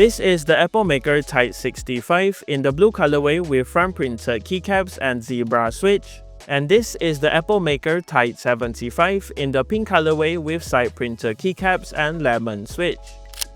This is the Epomaker Tide65 in the blue colorway with front printed keycaps and zebra switch. And this is the Epomaker Tide75 in the pink colorway with side printed keycaps and lemon switch.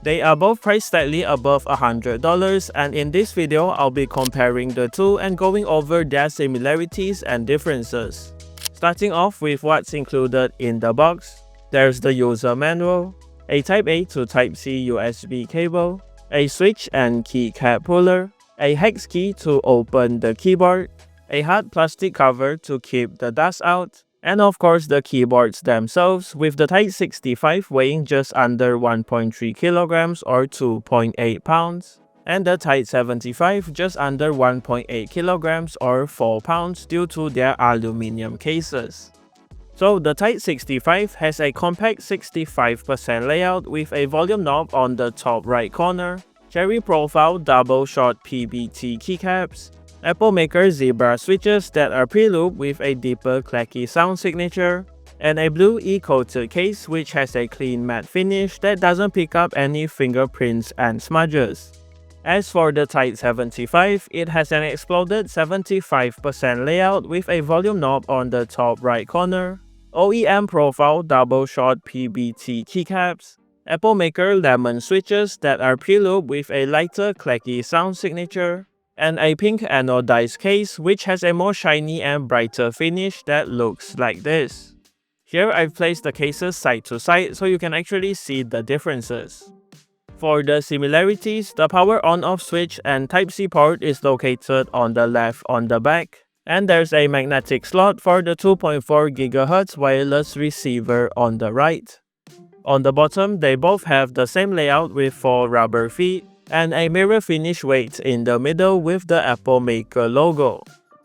They are both priced slightly above $100, and in this video I'll be comparing the two and going over their similarities and differences. Starting off with what's included in the box, there's the user manual, a Type-A to Type-C USB cable, a switch and keycap puller, a hex key to open the keyboard, a hard plastic cover to keep the dust out, and of course the keyboards themselves, with the Tide65 weighing just under 1.3 kilograms or 2.8 pounds, and the Tide75 just under 1.8 kilograms or 4 pounds due to their aluminum cases. So the Tide65 has a compact 65% layout with a volume knob on the top right corner, cherry profile double shot PBT keycaps, Epomaker zebra switches that are pre-looped with a deeper clacky sound signature, and a blue e-coated case which has a clean matte finish that doesn't pick up any fingerprints and smudges. As for the Tide75, it has an exploded 75% layout with a volume knob on the top right corner, OEM profile double shot PBT keycaps, Epomaker lemon switches that are pre-looped with a lighter clacky sound signature, and a pink anodized case which has a more shiny and brighter finish that looks like this. Here I've placed the cases side to side so you can actually see the differences. For the similarities, the power on-off switch and Type-C port is located on the left on the back, and there's a magnetic slot for the 2.4 GHz wireless receiver on the right. On the bottom, they both have the same layout with 4 rubber feet, and a mirror finish weight in the middle with the Epomaker logo.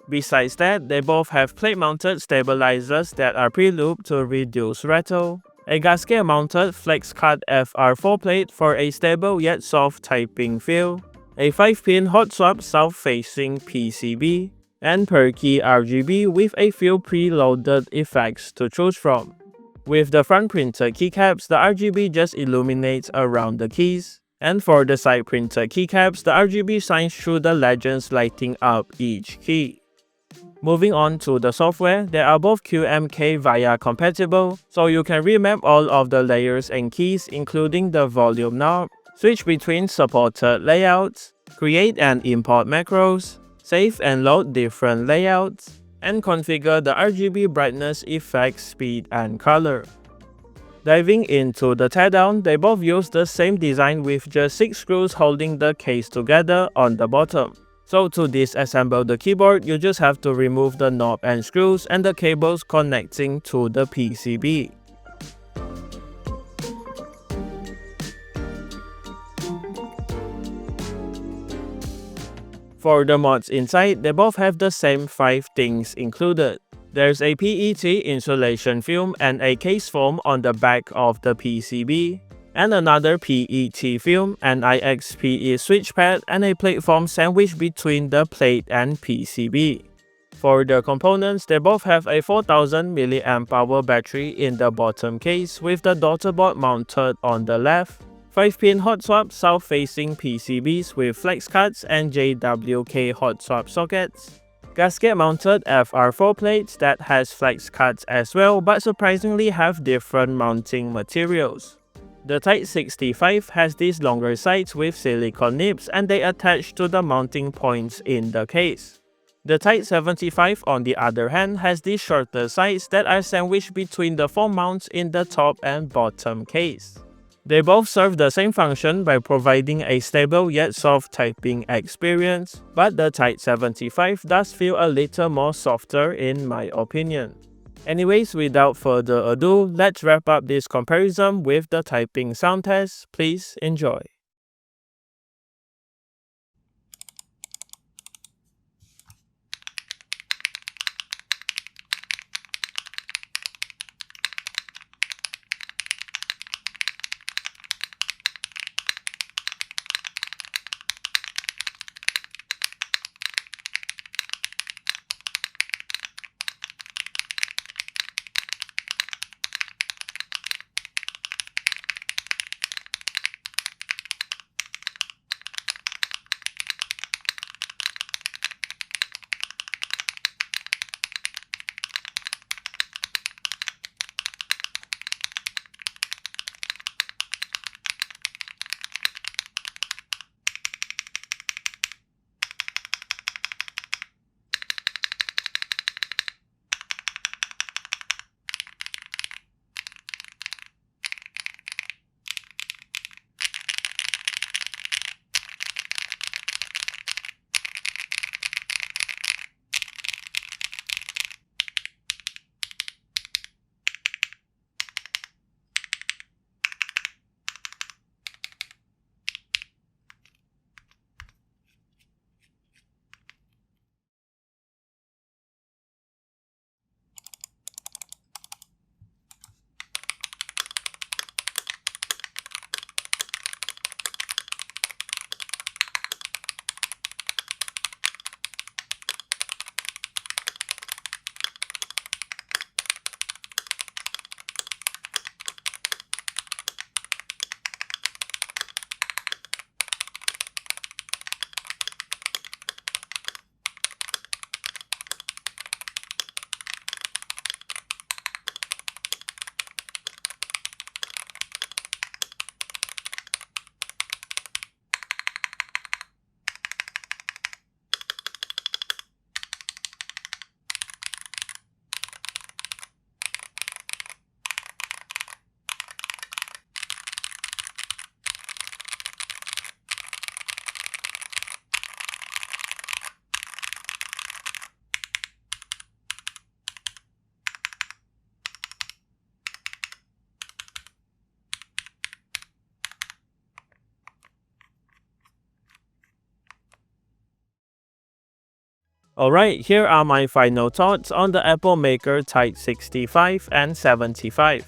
Besides that, they both have plate-mounted stabilizers that are pre-looped to reduce rattle, a gasket-mounted flex-cut FR4 plate for a stable yet soft typing feel, a 5-pin hot swap south-facing PCB, and per key RGB with a few pre-loaded effects to choose from. With the front printed keycaps, the RGB just illuminates around the keys, and for the side printed keycaps, the RGB shines through the legends lighting up each key. Moving on to the software, they are both QMK VIA compatible, so you can remap all of the layers and keys including the volume knob, switch between supported layouts, create and import macros, save and load different layouts, and configure the RGB brightness, effect, speed, and color. Diving into the teardown, they both use the same design with just 6 screws holding the case together on the bottom. So to disassemble the keyboard, you just have to remove the knob and screws and the cables connecting to the PCB. For the mods inside, they both have the same 5 things included. There's a PET insulation film and a case foam on the back of the PCB, and another PET film, an IXPE switch pad, and a plate foam sandwiched between the plate and PCB. For the components, they both have a 4000 mAh battery in the bottom case with the daughterboard mounted on the left, 5-pin hot swap south-facing PCBs with flex cuts and JWK hot swap sockets, gasket-mounted FR4 plates that has flex cuts as well but surprisingly have different mounting materials. The Tide65 has these longer sides with silicone nibs and they attach to the mounting points in the case. The Tide75 on the other hand has these shorter sides that are sandwiched between the 4 mounts in the top and bottom case. They both serve the same function by providing a stable yet soft typing experience, but the Tide75 does feel a little more softer in my opinion. Anyways, without further ado, let's wrap up this comparison with the typing sound test. Please enjoy. Alright, here are my final thoughts on the Epomaker Tide65 and 75.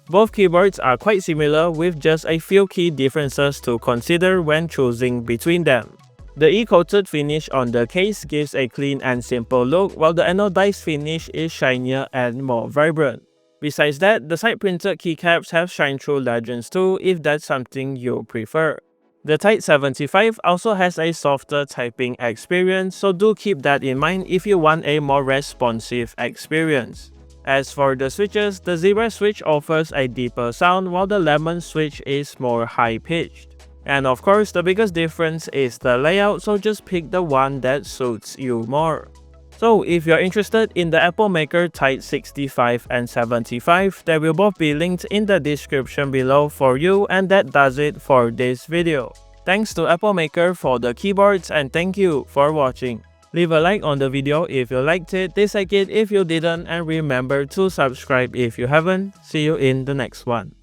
Both keyboards are quite similar with just a few key differences to consider when choosing between them. The e-coated finish on the case gives a clean and simple look, while the anodized finish is shinier and more vibrant. Besides that, the side printed keycaps have shine-through legends too if that's something you prefer. The Tide75 also has a softer typing experience, so do keep that in mind if you want a more responsive experience. As for the switches, the Zebra switch offers a deeper sound while the Lemon switch is more high-pitched. And of course, the biggest difference is the layout, so just pick the one that suits you more. So if you're interested in the Epomaker Tide65 and 75, they will both be linked in the description below for you, and that does it for this video. Thanks to Epomaker for the keyboards, and thank you for watching. Leave a like on the video if you liked it, dislike it if you didn't, and remember to subscribe if you haven't. See you in the next one.